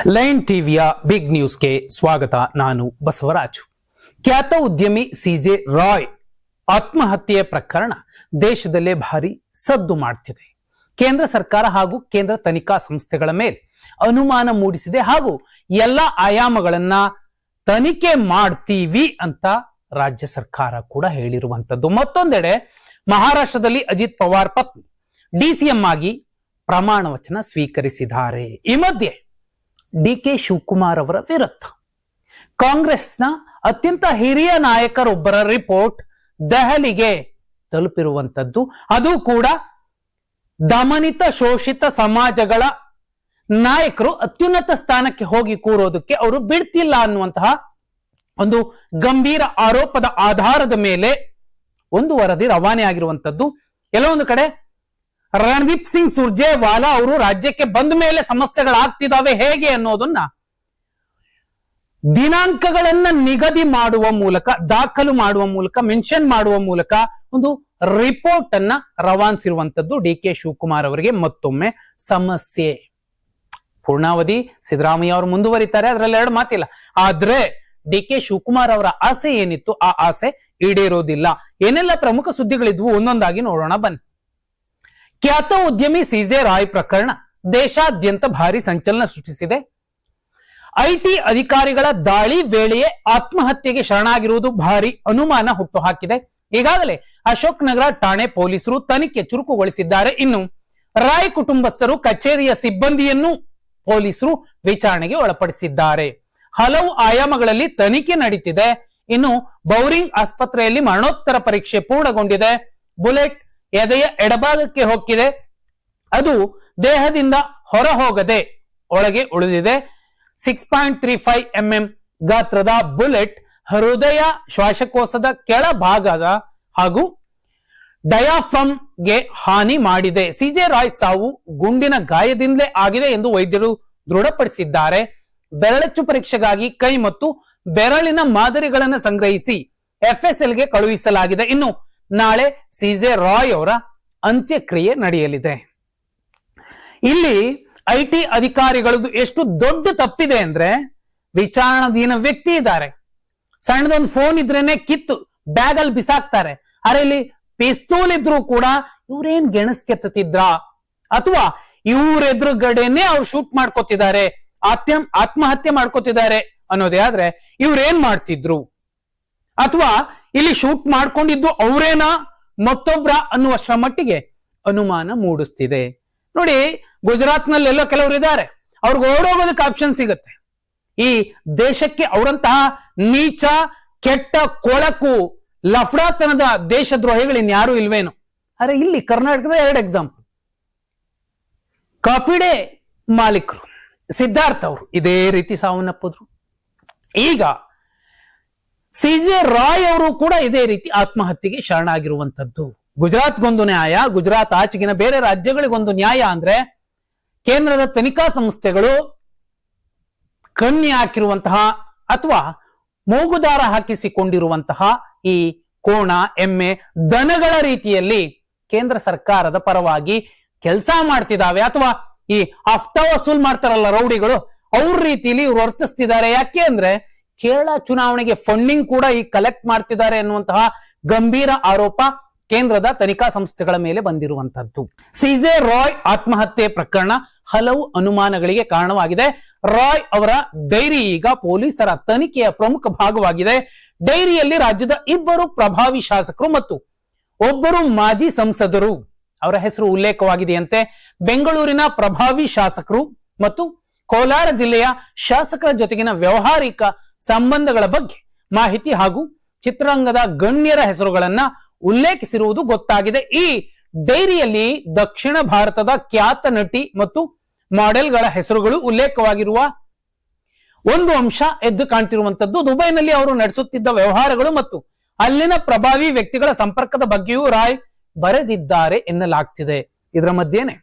Line ಟಿವಿಯ big ನ್ಯೂಸ್ಗೆ ಸ್ವಾಗತ. ನಾನು ಬಸವರಾಜು. ಖ್ಯಾತ ಉದ್ಯಮಿ ಸಿಜೆ ರಾಯ್ ಆತ್ಮಹತ್ಯೆ ಪ್ರಕರಣ ದೇಶದಲ್ಲೇ ಭಾರಿ ಸದ್ದು ಮಾಡ್ತಿದೆ. ಕೇಂದ್ರ ಸರ್ಕಾರ ಹಾಗೂ ಕೇಂದ್ರ ತನಿಖಾ ಸಂಸ್ಥೆಗಳ ಮೇಲೆ ಅನುಮಾನ ಮೂಡಿಸಿದೆ ಹಾಗೂ ಎಲ್ಲ ಆಯಾಮಗಳನ್ನ ತನಿಖೆ ಮಾಡ್ತೀವಿ ಅಂತ ರಾಜ್ಯ ಸರ್ಕಾರ ಕೂಡ ಹೇಳಿರುವಂತದ್ದು. ಮತ್ತೊಂದೆಡೆ ಮಹಾರಾಷ್ಟ್ರದಲ್ಲಿ ಅಜಿತ್ ಪವಾರ್ ಪತ್ನಿ ಡಿಸಿಎಂ ಆಗಿ ಪ್ರಮಾಣ ವಚನ ಸ್ವೀಕರಿಸಿದ್ದಾರೆ. ಈ ಮಧ್ಯೆ ಡಿಕೆ ಶಿವಕುಮಾರ್ ಅವರ ವಿರುದ್ಧ ಕಾಂಗ್ರೆಸ್ನ ಅತ್ಯಂತ ಹಿರಿಯ ನಾಯಕರೊಬ್ಬರ ರಿಪೋರ್ಟ್ ದೆಹಲಿಗೆ ತಲುಪಿರುವಂತದ್ದು. ಅದು ಕೂಡ ದಮನಿತ ಶೋಷಿತ ಸಮಾಜಗಳ ನಾಯಕರು ಅತ್ಯುನ್ನತ ಸ್ಥಾನಕ್ಕೆ ಹೋಗಿ ಕೂರೋದಕ್ಕೆ ಅವರು ಬಿಡ್ತಿಲ್ಲ ಅನ್ನುವಂತಹ ಒಂದು ಗಂಭೀರ ಆರೋಪದ ಆಧಾರದ ಮೇಲೆ ಒಂದು ವರದಿ ರವಾನೆ ಆಗಿರುವಂತದ್ದು. ಎಲ್ಲೋ ಒಂದು ಕಡೆ ರಣದೀಪ್ ಸಿಂಗ್ ಸುರ್ಜೇವಾಲಾ ಅವರು ರಾಜ್ಯಕ್ಕೆ ಬಂದ ಮೇಲೆ ಸಮಸ್ಯೆಗಳಾಗ್ತಿದಾವೆ ಹೇಗೆ ಅನ್ನೋದನ್ನ ದಿನಾಂಕಗಳನ್ನ ನಿಗದಿ ಮಾಡುವ ಮೂಲಕ, ದಾಖಲು ಮಾಡುವ ಮೂಲಕ, ಮೆನ್ಷನ್ ಮಾಡುವ ಮೂಲಕ ಒಂದು ರಿಪೋರ್ಟ್ ಅನ್ನ ರವಾನಿಸಿರುವಂತದ್ದು ಡಿ ಕೆ ಶಿವಕುಮಾರ್ ಅವರಿಗೆ ಮತ್ತೊಮ್ಮೆ ಸಮಸ್ಯೆ. ಪೂರ್ಣಾವಧಿ ಸಿದ್ದರಾಮಯ್ಯ ಅವರು ಮುಂದುವರಿತಾರೆ, ಅದರಲ್ಲಿ ಎರಡು ಮಾತಿಲ್ಲ. ಆದ್ರೆ ಡಿ ಕೆ ಶಿವಕುಮಾರ್ ಅವರ ಆಸೆ ಏನಿತ್ತು ಆ ಆಸೆ ಈಡೇರೋದಿಲ್ಲ. ಏನೆಲ್ಲ ಪ್ರಮುಖ ಸುದ್ದಿಗಳಿದ್ವು ಒಂದೊಂದಾಗಿ ನೋಡೋಣ ಬನ್ನಿ. ಖ್ಯಾತ ಉದ್ಯಮಿ ಸಿಜೆ ರಾಯ್ ಪ್ರಕರಣ ದೇಶಾದ್ಯಂತ ಭಾರಿ ಸಂಚಲನ ಸೃಷ್ಟಿಸಿದೆ. ಐಟಿ ಅಧಿಕಾರಿಗಳ ದಾಳಿ ವೇಳೆಯೇ ಆತ್ಮಹತ್ಯೆಗೆ ಶರಣಾಗಿರುವುದು ಭಾರಿ ಅನುಮಾನ ಹುಟ್ಟುಹಾಕಿದೆ. ಈಗಾಗಲೇ ಅಶೋಕ್ ನಗರ ಠಾಣೆ ಪೊಲೀಸರು ತನಿಖೆ ಚುರುಕುಗೊಳಿಸಿದ್ದಾರೆ. ಇನ್ನು ರಾಯ್ ಕುಟುಂಬಸ್ಥರು ಕಚೇರಿಯ ಸಿಬ್ಬಂದಿಯನ್ನು ಪೊಲೀಸರು ವಿಚಾರಣೆಗೆ ಒಳಪಡಿಸಿದ್ದಾರೆ. ಹಲವು ಆಯಾಮಗಳಲ್ಲಿ ತನಿಖೆ ನಡೀತಿದೆ. ಇನ್ನು ಬೌರಿಂಗ್ ಆಸ್ಪತ್ರೆಯಲ್ಲಿ ಮರಣೋತ್ತರ ಪರೀಕ್ಷೆ ಪೂರ್ಣಗೊಂಡಿದೆ. ಬುಲೆಟ್ ಎದೆಯ ಎಡಭಾಗಕ್ಕೆ ಹೋಗಿದೆ, ಅದು ದೇಹದಿಂದ ಹೊರ ಹೋಗದೆ ಒಳಗೆ ಉಳಿದಿದೆ. 6.35 mm ಗಾತ್ರದ ಬುಲೆಟ್ ಹೃದಯ ಶ್ವಾಸಕೋಶದ ಕೆಳಭಾಗದ ಹಾಗೂ ಡಯಾಫ್ರಮ್ಗೆ ಹಾನಿ ಮಾಡಿದೆ. ಸಿಜೆ ರಾಯ್ ಸಾವು ಗುಂಡಿನ ಗಾಯದಿಂದಲೇ ಆಗಿದೆ ಎಂದು ವೈದ್ಯರು ದೃಢಪಡಿಸಿದ್ದಾರೆ. ಬೆರಳಚ್ಚು ಪರೀಕ್ಷೆಗಾಗಿ ಕೈ ಮತ್ತು ಬೆರಳಿನ ಮಾದರಿಗಳನ್ನು ಸಂಗ್ರಹಿಸಿ ಎಫ್ಎಸ್ಎಲ್ಗೆ ಕಳುಹಿಸಲಾಗಿದೆ. ಇನ್ನು ನಾಳೆ ಸಿಜೆ ರಾಯ್ ಅವರ ಅಂತ್ಯಕ್ರಿಯೆ ನಡೆಯಲಿದೆ. ಇಲ್ಲಿ ಐಟಿ ಅಧಿಕಾರಿಗಳದ್ದು ಎಷ್ಟು ದೊಡ್ಡ ತಪ್ಪಿದೆ ಅಂದ್ರೆ, ವಿಚಾರಣಾಧೀನ ವ್ಯಕ್ತಿ ಇದ್ದಾರೆ, ಸಣ್ಣದೊಂದು ಫೋನ್ ಇದ್ರೇನೆ ಕಿತ್ತು ಬ್ಯಾಗ್ ಅಲ್ಲಿ ಬಿಸಾಕ್ತಾರೆ. ಅರೆ ಇಲ್ಲಿ ಪಿಸ್ತೂಲ್ ಇದ್ರು ಕೂಡ ಇವ್ರೇನ್ ಗೆಣಸ್ಕೆತ್ತಿದ್ರ, ಅಥವಾ ಇವ್ರ ಎದುರುಗಡೆನೆ ಅವ್ರು ಶೂಟ್ ಮಾಡ್ಕೋತಿದ್ದಾರೆ, ಆತ್ಮಹತ್ಯೆ ಮಾಡ್ಕೋತಿದ್ದಾರೆ ಅನ್ನೋದೇ ಆದ್ರೆ ಇವ್ರೇನ್ ಮಾಡ್ತಿದ್ರು, ಅಥವಾ ಇಲ್ಲಿ ಶೂಟ್ ಮಾಡ್ಕೊಂಡಿದ್ದು ಅವರೇನಾ ಮತ್ತೊಬ್ರ ಅನ್ನುವಷ್ಟರ ಮಟ್ಟಿಗೆ ಅನುಮಾನ ಮೂಡಿಸ್ತಿದೆ. ನೋಡಿ, ಗುಜರಾತ್ ನಲ್ಲೆಲ್ಲೋ ಕೆಲವರು ಇದ್ದಾರೆ, ಅವ್ರಿಗೆ ಓಡೋಗೋದಕ್ಕೆ ಆಪ್ಷನ್ ಸಿಗುತ್ತೆ. ಈ ದೇಶಕ್ಕೆ ಅವರಂತಹ ನೀಚ, ಕೆಟ್ಟ, ಕೊಳಕು, ಲಫ್ಡಾತನದ ದೇಶದ್ರೋಹಿಗಳು ಇನ್ಯಾರು ಇಲ್ವೇನು? ಅರೆ ಇಲ್ಲಿ ಕರ್ನಾಟಕದ 2 ಎಕ್ಸಾಂಪಲ್. ಕಾಫಿ ಡೇ ಮಾಲೀಕರು ಸಿದ್ಧಾರ್ಥ್ ಅವರು ಇದೇ ರೀತಿ ಸಾವನ್ನಪ್ಪಿದ್ರು. ಈಗ ಸಿಜೆ ರಾಯ್ ಅವರು ಕೂಡ ಇದೇ ರೀತಿ ಆತ್ಮಹತ್ಯೆಗೆ ಶರಣಾಗಿರುವಂತದ್ದು. ಗುಜರಾತ್ಗೊಂದು ನ್ಯಾಯ, ಗುಜರಾತ್ ಆಚೆಗಿನ ಬೇರೆ ರಾಜ್ಯಗಳಿಗೊಂದು ನ್ಯಾಯ ಅಂದ್ರೆ ಕೇಂದ್ರದ ತನಿಖಾ ಸಂಸ್ಥೆಗಳು ಕಣ್ಣಿ ಹಾಕಿರುವಂತಹ ಅಥವಾ ಮೂಗುದಾರ ಹಾಕಿಸಿಕೊಂಡಿರುವಂತಹ ಈ ಕೋಣ, ಎಮ್ಮೆ, ದನಗಳ ರೀತಿಯಲ್ಲಿ ಕೇಂದ್ರ ಸರ್ಕಾರದ ಪರವಾಗಿ ಕೆಲಸ ಮಾಡ್ತಿದ್ದಾವೆ, ಅಥವಾ ಈ ಹಫ್ತಾ ವಸೂಲ್ ಮಾಡ್ತಾರಲ್ಲ ರೌಡಿಗಳು, ಅವ್ರ ರೀತಿಯಲ್ಲಿ ಇವ್ರು ವರ್ತಿಸ್ತಿದ್ದಾರೆ. ಯಾಕೆ ಅಂದ್ರೆ ಕೇರಳ ಚುನಾವಣೆಗೆ ಫಂಡಿಂಗ್ ಕೂಡ ಈ ಕಲೆಕ್ಟ್ ಮಾಡ್ತಿದ್ದಾರೆ ಎನ್ನುವಂತಹ ಗಂಭೀರ ಆರೋಪ ಕೇಂದ್ರದ ತನಿಖಾ ಸಂಸ್ಥೆಗಳ ಮೇಲೆ ಬಂದಿರುವಂತದ್ದು. ಸಿಜೆ ರಾಯ್ ಆತ್ಮಹತ್ಯೆ ಪ್ರಕರಣ ಹಲವು ಅನುಮಾನಗಳಿಗೆ ಕಾರಣವಾಗಿದೆ. ರಾಯ್ ಅವರ ಡೈರಿ ಈಗ ಪೊಲೀಸರ ತನಿಖೆಯ ಪ್ರಮುಖ ಭಾಗವಾಗಿದೆ. ಡೈರಿಯಲ್ಲಿ ರಾಜ್ಯದ 2 ಪ್ರಭಾವಿ ಶಾಸಕರು ಮತ್ತು 1 ಮಾಜಿ ಸಂಸದರು ಅವರ ಹೆಸರು ಉಲ್ಲೇಖವಾಗಿದೆಯಂತೆ. ಬೆಂಗಳೂರಿನ ಪ್ರಭಾವಿ ಶಾಸಕರು ಮತ್ತು ಕೋಲಾರ ಜಿಲ್ಲೆಯ ಶಾಸಕರ ಜೊತೆಗಿನ ವ್ಯವಹಾರಿಕ ಸಂಬಂಧಗಳ ಬಗ್ಗೆ ಮಾಹಿತಿ ಹಾಗೂ ಚಿತ್ರರಂಗದ ಗಣ್ಯರ ಹೆಸರುಗಳನ್ನ ಉಲ್ಲೇಖಿಸಿರುವುದು ಗೊತ್ತಾಗಿದೆ. ಈ ಡೈರಿಯಲ್ಲಿ ದಕ್ಷಿಣ ಭಾರತದ ಖ್ಯಾತ ನಟಿ ಮತ್ತು ಮಾಡೆಲ್ಗಳ ಹೆಸರುಗಳು ಉಲ್ಲೇಖವಾಗಿರುವ ಒಂದು ಅಂಶ ಎದ್ದು ಕಾಣ್ತಿರುವಂತದ್ದು. ದುಬೈನಲ್ಲಿ ಅವರು ನಡೆಸುತ್ತಿದ್ದ ವ್ಯವಹಾರಗಳು ಮತ್ತು ಅಲ್ಲಿನ ಪ್ರಭಾವಿ ವ್ಯಕ್ತಿಗಳ ಸಂಪರ್ಕದ ಬಗ್ಗೆಯೂ ರಾಯ್ ಬರೆದಿದ್ದಾರೆ ಎನ್ನಲಾಗ್ತಿದೆ. ಇದರ ಮಧ್ಯೆನೆ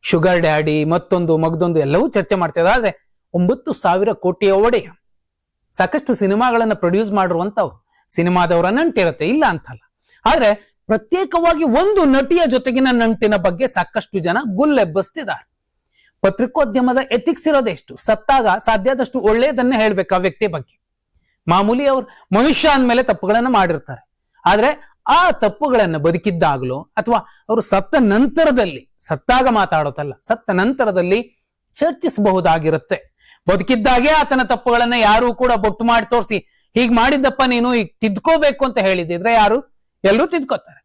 ಶುಗರ್ ಡ್ಯಾಡಿ, ಮತ್ತೊಂದು ಮಗದೊಂದು ಎಲ್ಲವೂ ಚರ್ಚೆ ಮಾಡ್ತಿದ್ದಾರೆ. ಆದ್ರೆ 9,000 ಕೋಟಿಯ ಒಡೆಯ, ಸಾಕಷ್ಟು ಸಿನಿಮಾಗಳನ್ನ ಪ್ರೊಡ್ಯೂಸ್ ಮಾಡಿರುವಂತವ್ರು, ಸಿನಿಮಾದವರ ನಂಟಿರುತ್ತೆ, ಇಲ್ಲ ಅಂತಲ್ಲ. ಆದ್ರೆ ಪ್ರತ್ಯೇಕವಾಗಿ ಒಂದು ನಟಿಯ ಜೊತೆಗಿನ ನಂಟಿನ ಬಗ್ಗೆ ಸಾಕಷ್ಟು ಜನ ಗುಲ್ಲೆಬ್ಬಿಸ್ತಿದ್ದಾರೆ. ಪತ್ರಿಕೋದ್ಯಮದ ಎಥಿಕ್ಸ್ ಇರೋದೆಷ್ಟು? ಸತ್ತಾಗ ಸಾಧ್ಯದಷ್ಟು ಒಳ್ಳೆಯದನ್ನೇ ಹೇಳ್ಬೇಕು ಆ ವ್ಯಕ್ತಿ ಬಗ್ಗೆ. ಮಾಮೂಲಿ ಅವ್ರು ಮನುಷ್ಯ ಅಂದ್ಮೇಲೆ ತಪ್ಪುಗಳನ್ನ ಮಾಡಿರ್ತಾರೆ, ಆದ್ರೆ ಆ ತಪ್ಪುಗಳನ್ನ ಬದುಕಿದ್ದಾಗಲೋ ಅಥವಾ ಅವರು ಸತ್ತಾಗ ಮಾತಾಡೋದಲ್ಲ, ಸತ್ತ ನಂತರದಲ್ಲಿ ಚರ್ಚಿಸಬಹುದಾಗಿರುತ್ತೆ. ಬದುಕಿದ್ದಾಗೆ ಆತನ ತಪ್ಪುಗಳನ್ನ ಯಾರು ಕೂಡ ಬೊಟ್ಟು ಮಾಡಿ ತೋರಿಸಿ ಹೀಗ್ ಮಾಡಿದ್ದಪ್ಪ ನೀನು ಈಗ ತಿದ್ಕೋಬೇಕು ಅಂತ ಹೇಳಿದಿದ್ರೆ ಎಲ್ಲರೂ ತಿದ್ಕೋತಾರೆ.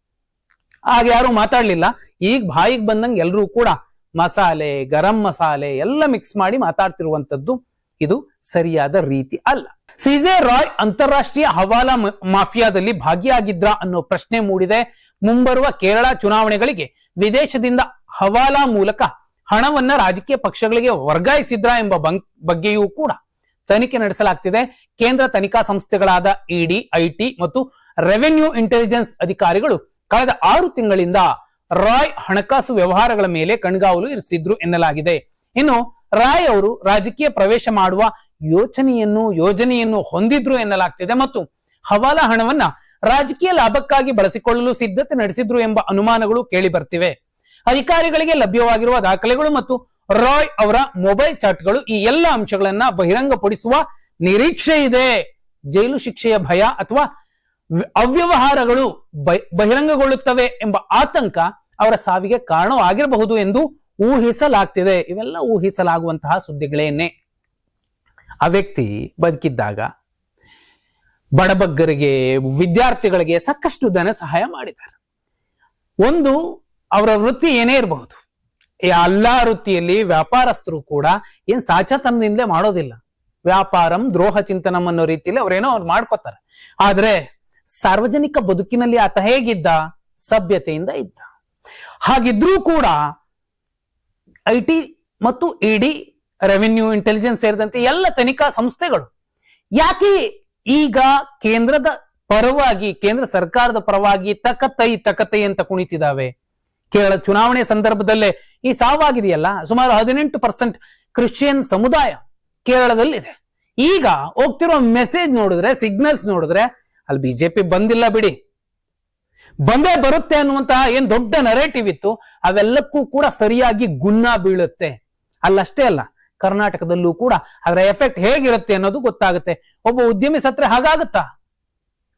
ಆಗ ಯಾರು ಮಾತಾಡ್ಲಿಲ್ಲ. ಈಗ ಬಾಯಿಗೆ ಬಂದಂಗೆ ಎಲ್ಲರೂ ಕೂಡ ಮಸಾಲೆ, ಗರಂ ಮಸಾಲೆ ಎಲ್ಲ ಮಿಕ್ಸ್ ಮಾಡಿ ಮಾತಾಡ್ತಿರುವಂತದ್ದು ಇದು ಸರಿಯಾದ ರೀತಿ ಅಲ್ಲ. ಸಿಜೆ ರಾಯ್ ಅಂತಾರಾಷ್ಟ್ರೀಯ ಹವಾಲಾ ಮಾಫಿಯಾದಲ್ಲಿ ಭಾಗಿಯಾಗಿದ್ರ ಅನ್ನೋ ಪ್ರಶ್ನೆ ಮೂಡಿದೆ. ಮುಂಬರುವ ಕೇರಳ ಚುನಾವಣೆಗಳಿಗೆ ವಿದೇಶದಿಂದ ಹವಾಲಾ ಮೂಲಕ ಹಣವನ್ನ ರಾಜಕೀಯ ಪಕ್ಷಗಳಿಗೆ ವರ್ಗಾಯಿಸಿದ್ರ ಎಂಬ ಬಗ್ಗೆಯೂ ಕೂಡ ತನಿಖೆ ನಡೆಸಲಾಗ್ತಿದೆ. ಕೇಂದ್ರ ತನಿಖಾ ಸಂಸ್ಥೆಗಳಾದ ಇಡಿ, ಐಟಿ ಮತ್ತು ರೆವೆನ್ಯೂ ಇಂಟೆಲಿಜೆನ್ಸ್ ಅಧಿಕಾರಿಗಳು ಕಳೆದ 6 ತಿಂಗಳಿಂದ ರಾಯ್ ಹಣಕಾಸು ವ್ಯವಹಾರಗಳ ಮೇಲೆ ಕಣ್ಗಾವಲು ಇರಿಸಿದ್ರು ಎನ್ನಲಾಗಿದೆ. ಇನ್ನು ರಾಯ್ ಅವರು ರಾಜಕೀಯ ಪ್ರವೇಶ ಮಾಡುವ ಯೋಜನೆಯನ್ನು ಹೊಂದಿದ್ರು ಎನ್ನಲಾಗ್ತಿದೆ ಮತ್ತು ಹವಾಲಾ ಹಣವನ್ನ ರಾಜಕೀಯ ಲಾಭಕ್ಕಾಗಿ ಬಳಸಿಕೊಳ್ಳಲು ಸಿದ್ಧತೆ ನಡೆಸಿದ್ರು ಎಂಬ ಅನುಮಾನಗಳು ಕೇಳಿ ಬರ್ತಿವೆ. ಅಧಿಕಾರಿಗಳಿಗೆ ಲಭ್ಯವಾಗಿರುವ ದಾಖಲೆಗಳು ಮತ್ತು ರಾಯ್ ಅವರ ಮೊಬೈಲ್ ಚಾಟ್ಗಳು ಈ ಎಲ್ಲ ಅಂಶಗಳನ್ನ ಬಹಿರಂಗಪಡಿಸುವ ನಿರೀಕ್ಷೆ ಇದೆ. ಜೈಲು ಶಿಕ್ಷೆಯ ಭಯ ಅಥವಾ ಅವ್ಯವಹಾರಗಳು ಬಹಿರಂಗಗೊಳ್ಳುತ್ತವೆ ಎಂಬ ಆತಂಕ ಅವರ ಸಾವಿಗೆ ಕಾರಣವಾಗಿರಬಹುದು ಎಂದು ಊಹಿಸಲಾಗ್ತಿದೆ. ಇವೆಲ್ಲ ಊಹಿಸಲಾಗುವಂತಹ ಸುದ್ದಿಗಳೇನೆ. ಆ ವ್ಯಕ್ತಿ ಬದುಕಿದ್ದಾಗ ಬಡಬಗ್ಗರಿಗೆ, ವಿದ್ಯಾರ್ಥಿಗಳಿಗೆ ಸಾಕಷ್ಟು ಧನ ಸಹಾಯ ಮಾಡಿದ್ದಾರೆ. ಒಂದು ಅವರ ವೃತ್ತಿ ಏನೇ ಇರಬಹುದು, ಎಲ್ಲಾ ವೃತ್ತಿಯಲ್ಲಿ ವ್ಯಾಪಾರಸ್ಥರು ಕೂಡ ಏನ್ ಸಾಚತನದಿಂದಲೇ ಮಾಡೋದಿಲ್ಲ. ವ್ಯಾಪಾರಂ ದ್ರೋಹ ಚಿಂತನಂ ಅನ್ನೋ ರೀತಿಯಲ್ಲಿ ಅವ್ರು ಮಾಡ್ಕೋತಾರೆ. ಆದ್ರೆ ಸಾರ್ವಜನಿಕ ಬದುಕಿನಲ್ಲಿ ಆತ ಹೇಗಿದ್ದ? ಸಭ್ಯತೆಯಿಂದ ಇದ್ದ. ಹಾಗಿದ್ರೂ ಕೂಡ ಐಟಿ ಮತ್ತು ಇಡಿ, ರೆವಿನ್ಯೂ ಇಂಟೆಲಿಜೆನ್ಸ್ ಸೇರಿದಂತೆ ಎಲ್ಲ ತನಿಖಾ ಸಂಸ್ಥೆಗಳು ಯಾಕೆ ಈಗ ಕೇಂದ್ರ ಸರ್ಕಾರದ ಪರವಾಗಿ ತಕತೈ ಅಂತ ಕುಣಿತಿದ್ದಾವೆ? ಕೇರಳ ಚುನಾವಣೆ ಸಂದರ್ಭದಲ್ಲೇ ಈ ಸಾವಾಗಿದೆಯಲ್ಲ, ಸುಮಾರು 18% ಕ್ರಿಶ್ಚಿಯನ್ ಸಮುದಾಯ ಕೇರಳದಲ್ಲಿದೆ. ಈಗ ಹೋಗ್ತಿರೋ ಮೆಸೇಜ್ ನೋಡಿದ್ರೆ, ಸಿಗ್ನಲ್ಸ್ ನೋಡಿದ್ರೆ ಅಲ್ಲಿ ಬಿಜೆಪಿ ಬಂದಿಲ್ಲ ಬಿಡಿ, ಬಂದೇ ಬರುತ್ತೆ ಅನ್ನುವಂತಹ ಏನ್ ದೊಡ್ಡ ನರೇಟಿವ್ ಇತ್ತು ಅವೆಲ್ಲಕ್ಕೂ ಕೂಡ ಸರಿಯಾಗಿ ಗುನ್ನ ಬೀಳುತ್ತೆ. ಅಲ್ಲಷ್ಟೇ ಅಲ್ಲ, ಕರ್ನಾಟಕದಲ್ಲೂ ಕೂಡ ಅದರ ಎಫೆಕ್ಟ್ ಹೇಗಿರುತ್ತೆ ಅನ್ನೋದು ಗೊತ್ತಾಗುತ್ತೆ. ಒಬ್ಬ ಉದ್ಯಮಿ ಸತ್ರೆ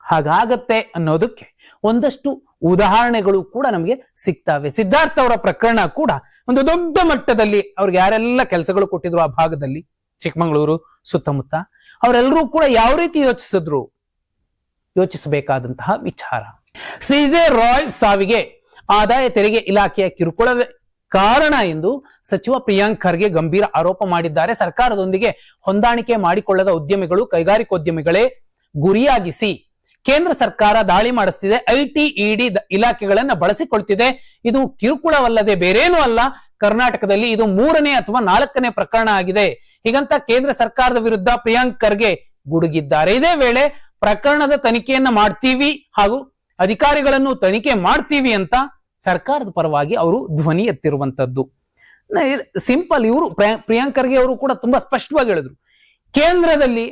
ಹಾಗಾಗತ್ತೆ ಅನ್ನೋದಕ್ಕೆ ಒಂದಷ್ಟು ಉದಾಹರಣೆಗಳು ಕೂಡ ನಮಗೆ ಸಿಗ್ತವೆ. ಸಿದ್ಧಾರ್ಥ ಅವರ ಪ್ರಕರಣ ಕೂಡ ಒಂದು ದೊಡ್ಡ ಮಟ್ಟದಲ್ಲಿ ಅವ್ರಿಗೆ ಯಾರೆಲ್ಲ ಕೆಲಸಗಳು ಕೊಟ್ಟಿದ್ರು ಆ ಭಾಗದಲ್ಲಿ, ಚಿಕ್ಕಮಗಳೂರು ಸುತ್ತಮುತ್ತ, ಅವರೆಲ್ಲರೂ ಕೂಡ ಯಾವ ರೀತಿ ಯೋಚಿಸಬೇಕಾದಂತಹ ವಿಚಾರ. ಸಿಜೆ ರಾಯ್ ಸಾವಿಗೆ ಆದಾಯ ತೆರಿಗೆ ಇಲಾಖೆಯ ಕಿರುಕುಳವೇ ಕಾರಣ ಎಂದು ಸಚಿವ ಪ್ರಿಯಾಂಕ್ ಖರ್ಗೆ ಗಂಭೀರ ಆರೋಪ ಮಾಡಿದ್ದಾರೆ. ಸರ್ಕಾರದೊಂದಿಗೆ ಹೊಂದಾಣಿಕೆ ಮಾಡಿಕೊಳ್ಳದ ಉದ್ಯಮಿಗಳು, ಕೈಗಾರಿಕೋದ್ಯಮಿಗಳೇ ಗುರಿಯಾಗಿಸಿ ಕೇಂದ್ರ ಸರ್ಕಾರ ದಾಳಿ ಮಾಡಿಸ್ತಿದೆ. ಐಟಿ, ಇಡಿ ಇಲಾಖೆಗಳನ್ನ ಬಳಸಿಕೊಳ್ತಿದೆ. ಇದು ಕಿರುಕುಳವಲ್ಲದೆ ಬೇರೇನೂ ಅಲ್ಲ. ಕರ್ನಾಟಕದಲ್ಲಿ ಇದು 3ನೇ ಅಥವಾ 4ನೇ ಪ್ರಕರಣ ಆಗಿದೆ. ಹೀಗಂತ ಕೇಂದ್ರ ಸರ್ಕಾರದ ವಿರುದ್ಧ ಪ್ರಿಯಾಂಕ್ ಖರ್ಗೆ ಗುಡುಗಿದ್ದಾರೆ. ಇದೇ ವೇಳೆ ಪ್ರಕರಣದ ತನಿಖೆಯನ್ನ ಮಾಡ್ತೀವಿ ಹಾಗೂ ಅಧಿಕಾರಿಗಳನ್ನು ತನಿಖೆ ಮಾಡ್ತೀವಿ ಅಂತ ಸರ್ಕಾರದ ಪರವಾಗಿ ಅವರು ಧ್ವನಿ ಎತ್ತಿರುವಂತದ್ದು ಸಿಂಪಲ್. ಇವರು ಪ್ರಿಯಾಂಕ್ ಖರ್ಗೆ ಅವರು ಕೂಡ ತುಂಬಾ ಸ್ಪಷ್ಟವಾಗಿ ಹೇಳಿದ್ರು, ಕೇಂದ್ರದಲ್ಲಿ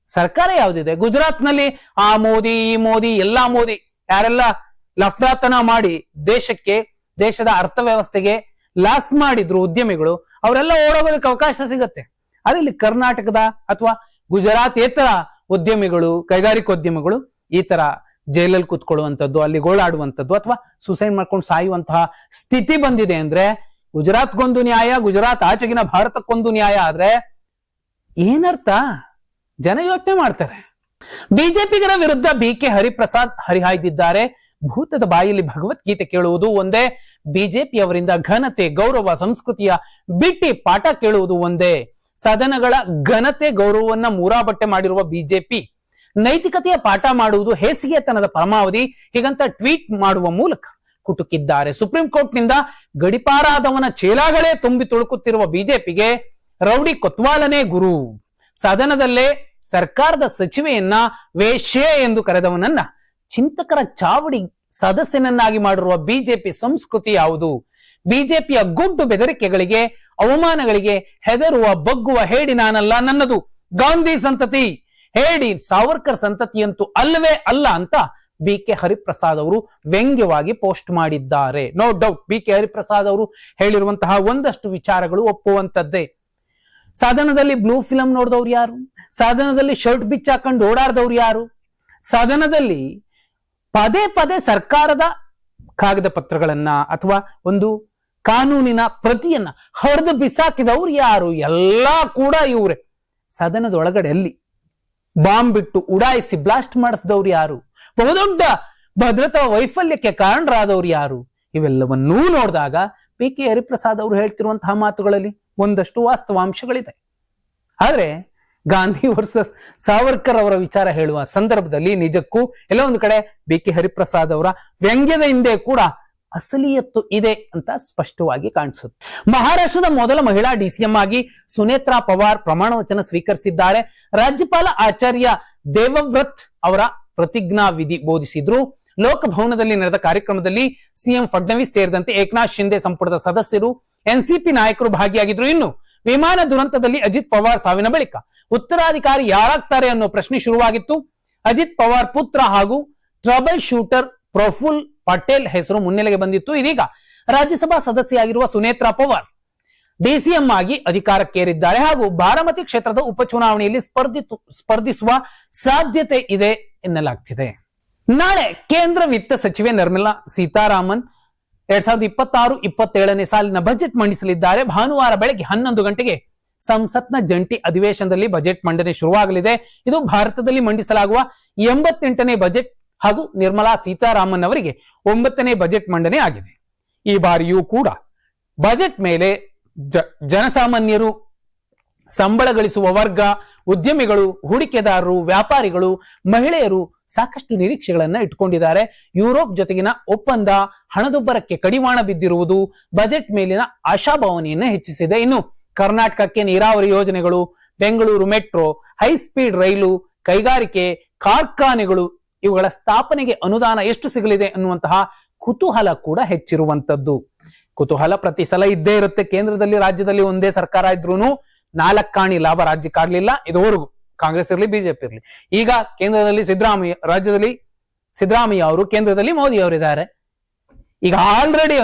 ಸರ್ಕಾರ ಯಾವ್ದಿದೆ, ಗುಜರಾತ್ನಲ್ಲಿ ಆ ಮೋದಿ, ಈ ಮೋದಿ, ಎಲ್ಲಾ ಮೋದಿ ಯಾರೆಲ್ಲ ಲಫ್ರಾತನ ಮಾಡಿ ದೇಶದ ಅರ್ಥವ್ಯವಸ್ಥೆಗೆ ಲಾಸ್ ಮಾಡಿದ್ರು ಉದ್ಯಮಿಗಳು, ಅವರೆಲ್ಲ ಓಡೋಗೋದಕ್ಕೆ ಅವಕಾಶ ಸಿಗತ್ತೆ. ಅದೇ ಇಲ್ಲಿ ಕರ್ನಾಟಕದ ಅಥವಾ ಗುಜರಾತೇತರ ಉದ್ಯಮಿಗಳು, ಕೈಗಾರಿಕೋದ್ಯಮಿಗಳು ಈ ತರ ಜೈಲಲ್ಲಿ ಕೂತ್ಕೊಳ್ಳುವಂಥದ್ದು, ಅಲ್ಲಿ ಗೋಳಾಡುವಂಥದ್ದು ಅಥವಾ ಸೂಸೈಡ್ ಮಾಡ್ಕೊಂಡು ಸಾಯುವಂತಹ ಸ್ಥಿತಿ ಬಂದಿದೆ ಅಂದ್ರೆ ಗುಜರಾತ್ಗೊಂದು ನ್ಯಾಯ, ಗುಜರಾತ್ ಆಚೆಗಿನ ಭಾರತಕ್ಕೊಂದು ನ್ಯಾಯ ಆದ್ರೆ ಏನರ್ಥ? ಜನ ಯೋಚನೆ ಮಾಡ್ತಾರೆ. ಬಿಜೆಪಿಗರ ವಿರುದ್ಧ ಬಿಕೆ ಹರಿಪ್ರಸಾದ್ ಹರಿಹಾಯ್ದಿದ್ದಾರೆ. ಭೂತದ ಬಾಯಲ್ಲಿ ಭಗವದ್ಗೀತೆ ಕೇಳುವುದು ಒಂದೇ, ಬಿಜೆಪಿಯವರಿಂದ ಘನತೆ, ಗೌರವ, ಸಂಸ್ಕೃತಿಯ ಬಿಟ್ಟಿ ಪಾಠ ಕೇಳುವುದು ಒಂದೇ. ಸದನಗಳ ಘನತೆ, ಗೌರವವನ್ನ ಮೂರಾಬಟ್ಟೆ ಮಾಡಿರುವ ಬಿಜೆಪಿ ನೈತಿಕತೆಯ ಪಾಠ ಮಾಡುವುದು ಹೇಸಿಗೆತನದ ಪರಮಾವಧಿ. ಹೀಗಂತ ಟ್ವೀಟ್ ಮಾಡುವ ಮೂಲಕ ಕುಟುಕಿದ್ದಾರೆ. ಸುಪ್ರೀಂ ಕೋರ್ಟ್ ನಿಂದ ಗಡಿಪಾರಾದವನ ಚೇಲಾಗಳೇ ತುಂಬಿ ತುಳುಕುತ್ತಿರುವ ಬಿಜೆಪಿಗೆ ರೌಡಿ ಕೊತ್ವಾಲನೇ ಗುರು. ಸದನದಲ್ಲೇ ಸರ್ಕಾರದ ಸಚಿವೆಯನ್ನ ವೇಶ್ಯೆ ಎಂದು ಕರೆದವನನ್ನ ಚಿಂತಕರ ಚಾವಡಿ ಸದಸ್ಯನನ್ನಾಗಿ ಮಾಡಿರುವ ಬಿಜೆಪಿ ಸಂಸ್ಕೃತಿ ಯಾವುದು? ಬಿಜೆಪಿಯ ಗುಡ್ಡು ಬೆದರಿಕೆಗಳಿಗೆ, ಅವಮಾನಗಳಿಗೆ ಹೆದರುವ, ಬಗ್ಗುವ ಹೇಡಿ ನಾನಲ್ಲ, ನನ್ನದು ಗಾಂಧಿ ಸಂತತಿ, ಹೇಡಿ ಸಾವರ್ಕರ್ ಸಂತತಿಯಂತೂ ಅಲ್ಲವೇ ಅಲ್ಲ ಅಂತ BK ಹರಿಪ್ರಸಾದ್ ಅವರು ವ್ಯಂಗ್ಯವಾಗಿ ಪೋಸ್ಟ್ ಮಾಡಿದ್ದಾರೆ. ನೋ ಡೌಟ್ BK ಹರಿಪ್ರಸಾದ್ ಅವರು ಹೇಳಿರುವಂತಹ ಒಂದಷ್ಟು ವಿಚಾರಗಳು ಒಪ್ಪುವಂತದ್ದೇ. ಸದನದಲ್ಲಿ ಬ್ಲೂ ಫಿಲಂ ನೋಡಿದವ್ರು ಯಾರು? ಸದನದಲ್ಲಿ ಶರ್ಟ್ ಬಿಚ್ಚಾಕೊಂಡು ಓಡಾಡ್ದವ್ರು ಯಾರು? ಸದನದಲ್ಲಿ ಪದೇ ಪದೇ ಸರ್ಕಾರದ ಕಾಗದ ಪತ್ರಗಳನ್ನ ಅಥವಾ ಒಂದು ಕಾನೂನಿನ ಪ್ರತಿಯನ್ನ ಹರಿದು ಬಿಸಾಕಿದವ್ರು ಯಾರು? ಎಲ್ಲಾ ಕೂಡ ಇವ್ರೆ. ಸದನದೊಳಗಡೆ ಅಲ್ಲಿ ಬಾಂಬ್ ಬಿಟ್ಟು ಉಡಾಯಿಸಿ ಬ್ಲಾಸ್ಟ್ ಮಾಡಿಸಿದವ್ರು ಯಾರು? ಬಹುದೊಡ್ಡ ಭದ್ರತಾ ವೈಫಲ್ಯಕ್ಕೆ ಕಾರಣರಾದವ್ರು ಯಾರು? ಇವೆಲ್ಲವನ್ನೂ ನೋಡಿದಾಗ BK ಹರಿಪ್ರಸಾದ್ ಅವರು ಹೇಳ್ತಿರುವಂತಹ ಮಾತುಗಳಲ್ಲಿ ಒಂದಷ್ಟು ವಾಸ್ತವಾಂಶಗಳಿದೆ. ಆದ್ರೆ ಗಾಂಧಿ ವರ್ಸಸ್ ಸಾವರ್ಕರ್ ಅವರ ವಿಚಾರ ಹೇಳುವ ಸಂದರ್ಭದಲ್ಲಿ ನಿಜಕ್ಕೂ ಎಲ್ಲ ಒಂದು ಕಡೆ BK ಹರಿಪ್ರಸಾದ್ ಅವರ ವ್ಯಂಗ್ಯದ ಹಿಂದೆ ಕೂಡ ಅಸಲಿಯತ್ತು ಇದೆ ಅಂತ ಸ್ಪಷ್ಟವಾಗಿ ಕಾಣಿಸುತ್ತೆ. ಮಹಾರಾಷ್ಟ್ರದ ಮೊದಲ ಮಹಿಳಾ DCM ಆಗಿ ಸುನೇತ್ರಾ ಪವಾರ್ ಪ್ರಮಾಣ ವಚನ ಸ್ವೀಕರಿಸಿದ್ದಾರೆ. ರಾಜ್ಯಪಾಲ ಆಚಾರ್ಯ ದೇವವ್ರತ್ ಅವರ ಪ್ರತಿಜ್ಞಾ ವಿಧಿ ಬೋಧಿಸಿದ್ರು. ಲೋಕಭವನದಲ್ಲಿ ನಡೆದ ಕಾರ್ಯಕ್ರಮದಲ್ಲಿ CM ಫಡ್ನವೀಸ್ ಸೇರಿದಂತೆ ಏಕನಾಥ್ ಶಿಂದೆ ಸಂಪುಟದ ಸದಸ್ಯರು, NCP ನಾಯಕರು ಭಾಗಿಯಾಗಿದ್ರು. ಇನ್ನು ವಿಮಾನ ದುರಂತದಲ್ಲಿ ಅಜಿತ್ ಪವಾರ್ ಸಾವಿನ ಬಳಿಕ ಉತ್ತರಾಧಿಕಾರಿ ಯಾರಾಗ್ತಾರೆ ಅನ್ನೋ ಪ್ರಶ್ನೆ ಶುರುವಾಗಿತ್ತು. ಅಜಿತ್ ಪವಾರ್ ಪುತ್ರ ಹಾಗೂ ಟ್ರಬಲ್ ಶೂಟರ್ ಪ್ರಫುಲ್ ಪಟೇಲ್ ಹೆಸರು ಮುನ್ನೆಲೆಗೆ ಬಂದಿತ್ತು. ಇದೀಗ ರಾಜ್ಯಸಭಾ ಸದಸ್ಯೆಯಾಗಿರುವ ಸುನೇತ್ರಾ ಪವಾರ್ DCM ಆಗಿ ಅಧಿಕಾರಕ್ಕೇರಿದ್ದಾರೆ ಹಾಗೂ ಬಾರಾಮತಿ ಕ್ಷೇತ್ರದ ಉಪಚುನಾವಣೆಯಲ್ಲಿ ಸ್ಪರ್ಧಿಸುವ ಸಾಧ್ಯತೆ ಇದೆ ಎನ್ನಲಾಗ್ತಿದೆ. ನಾಳೆ ಕೇಂದ್ರ ವಿತ್ತ ಸಚಿವೆ ನಿರ್ಮಲಾ ಸೀತಾರಾಮನ್ 2026-27ನೇ ಸಾಲಿನ ಬಜೆಟ್ ಮಂಡಿಸಲಿದ್ದಾರೆ. ಭಾನುವಾರ ಬೆಳಗ್ಗೆ 11 ಗಂಟೆಗೆ ಸಂಸತ್ನ ಜಂಟಿ ಅಧಿವೇಶನದಲ್ಲಿ ಬಜೆಟ್ ಮಂಡನೆ ಶುರುವಾಗಲಿದೆ. ಇದು ಭಾರತದಲ್ಲಿ ಮಂಡಿಸಲಾಗುವ 88ನೇ ಬಜೆಟ್ ಹಾಗೂ ನಿರ್ಮಲಾ ಸೀತಾರಾಮನ್ ಅವರಿಗೆ 9ನೇ ಬಜೆಟ್ ಮಂಡನೆ ಆಗಿದೆ. ಈ ಬಾರಿಯೂ ಕೂಡ ಬಜೆಟ್ ಮೇಲೆ ಜನಸಾಮಾನ್ಯರು, ಸಂಬಳ ಗಳಿಸುವ ವರ್ಗ, ಉದ್ಯಮಿಗಳು, ಹೂಡಿಕೆದಾರರು, ವ್ಯಾಪಾರಿಗಳು, ಮಹಿಳೆಯರು ಸಾಕಷ್ಟು ನಿರೀಕ್ಷೆಗಳನ್ನ ಇಟ್ಕೊಂಡಿದ್ದಾರೆ. ಯುರೋಪ್ ಜೊತೆಗಿನ ಒಪ್ಪಂದ ಹಣದುಬ್ಬರಕ್ಕೆ ಕಡಿವಾಣ ಬಿದ್ದಿರುವುದು ಬಜೆಟ್ ಮೇಲಿನ ಆಶಾಭಾವನೆಯನ್ನು ಹೆಚ್ಚಿಸಿದೆ. ಇನ್ನು ಕರ್ನಾಟಕಕ್ಕೆ ನೀರಾವರಿ ಯೋಜನೆಗಳು, ಬೆಂಗಳೂರು ಮೆಟ್ರೋ, ಹೈಸ್ಪೀಡ್ ರೈಲು, ಕೈಗಾರಿಕೆ, ಕಾರ್ಖಾನೆಗಳು ಇವುಗಳ ಸ್ಥಾಪನೆಗೆ ಅನುದಾನ ಎಷ್ಟು ಸಿಗಲಿದೆ ಅನ್ನುವಂತಹ ಕುತೂಹಲ ಕೂಡ ಹೆಚ್ಚಿರುವಂತದ್ದು. ಕುತೂಹಲ ಪ್ರತಿ ಸಲ ಇದ್ದೇ ಇರುತ್ತೆ. ಕೇಂದ್ರದಲ್ಲಿ ರಾಜ್ಯದಲ್ಲಿ ಒಂದೇ ಸರ್ಕಾರ ಇದ್ರೂನು 4 ಕಾಣಿ ಲಾಭ ರಾಜ್ಯಕ್ಕಾಗ್ಲಿಲ್ಲ ಇದುವರೆಗೂ, ಕಾಂಗ್ರೆಸ್ ಇರಲಿ ಬಿಜೆಪಿ ಇರಲಿ. ಈಗ ಕೇಂದ್ರದಲ್ಲಿ ಸಿದ್ದರಾಮಯ್ಯ, ರಾಜ್ಯದಲ್ಲಿ ಸಿದ್ದರಾಮಯ್ಯ ಅವರು, ಕೇಂದ್ರದಲ್ಲಿ ಮೋದಿ ಅವರಿದ್ದಾರೆ. ಈಗ ಆಲ್ರೆಡಿ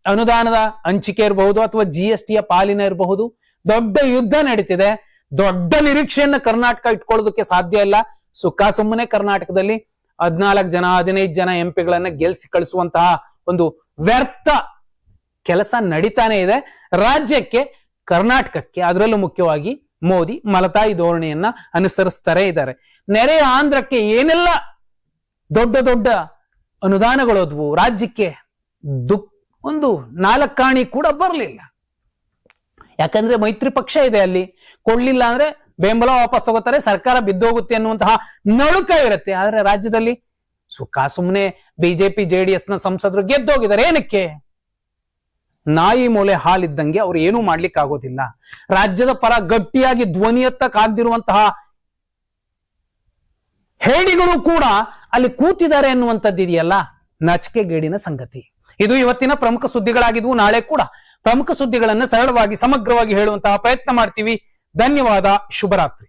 ಅನುದಾನದ ಹಂಚಿಕೆ ಇರಬಹುದು ಅಥವಾ GSTಯ ಪಾಲಿನ ಇರಬಹುದು, ದೊಡ್ಡ ಯುದ್ಧ ನಡೀತಿದೆ. ದೊಡ್ಡ ನಿರೀಕ್ಷೆಯನ್ನ ಕರ್ನಾಟಕ ಇಟ್ಕೊಳ್ಳೋದಕ್ಕೆ ಸಾಧ್ಯ ಇಲ್ಲ. ಸುಖ ಸುಮ್ಮನೆ ಕರ್ನಾಟಕದಲ್ಲಿ 14 ಜನ 15 ಜನ MP ಗಳನ್ನ ಗೆಲ್ಸಿ ಕಳಿಸುವಂತಹ ಒಂದು ವ್ಯರ್ಥ ಕೆಲಸ ನಡೀತಾನೆ ಇದೆ. ರಾಜ್ಯಕ್ಕೆ, ಕರ್ನಾಟಕಕ್ಕೆ, ಅದರಲ್ಲೂ ಮುಖ್ಯವಾಗಿ ಮೋದಿ ಮಲತಾಯಿ ಧೋರಣೆಯನ್ನ ಅನುಸರಿಸ್ತಾರೆ ಇದ್ದಾರೆ. ನೆರೆಯ ಆಂಧ್ರಕ್ಕೆ ಏನೆಲ್ಲ ದೊಡ್ಡ ದೊಡ್ಡ ಅನುದಾನಗಳೋದ್ವು, ರಾಜ್ಯಕ್ಕೆ ಒಂದು 4 ಕಾಣಿ ಕೂಡ ಬರಲಿಲ್ಲ. ಯಾಕಂದ್ರೆ ಮೈತ್ರಿ ಪಕ್ಷ ಇದೆ, ಅಲ್ಲಿ ಕೊಡ್ಲಿಲ್ಲ ಅಂದ್ರೆ ಬೆಂಬಲ ವಾಪಸ್ ತಗೋತಾರೆ, ಸರ್ಕಾರ ಬಿದ್ದೋಗುತ್ತೆ ಅನ್ನುವಂತಹ ನಡುಕ ಇರುತ್ತೆ. ಆದ್ರೆ ರಾಜ್ಯದಲ್ಲಿ ಸುಖ ಸುಮ್ಮನೆ ಬಿಜೆಪಿ JDS ನ ಸಂಸದರು ಗೆದ್ದೋಗಿದ್ದಾರೆ. ಏನಕ್ಕೆ? ನಾಯಿ ಮೂಲೆ ಹಾಲಿದ್ದಂಗೆ ಅವ್ರು ಏನೂ ಮಾಡ್ಲಿಕ್ಕೆ ಆಗೋದಿಲ್ಲ. ರಾಜ್ಯದ ಪರ ಗಟ್ಟಿಯಾಗಿ ಧ್ವನಿಯತ್ತ ಕಾದ್ದಿರುವಂತಹ ಹೇಡಿಗಳು ಕೂಡ ಅಲ್ಲಿ ಕೂತಿದ್ದಾರೆ ಅನ್ನುವಂಥದ್ದು ಇದೆಯಲ್ಲ, ನಾಚಿಕೆಗೇಡಿನ ಸಂಗತಿ. ಇದು ಇವತ್ತಿನ ಪ್ರಮುಖ ಸುದ್ದಿಗಳಾಗಿದ್ವು. ನಾಳೆ ಕೂಡ ಪ್ರಮುಖ ಸುದ್ದಿಗಳನ್ನ ಸರಳವಾಗಿ ಸಮಗ್ರವಾಗಿ ಹೇಳುವಂತಹ ಪ್ರಯತ್ನ ಮಾಡ್ತೀವಿ. ಧನ್ಯವಾದ. ಶುಭರಾತ್ರಿ.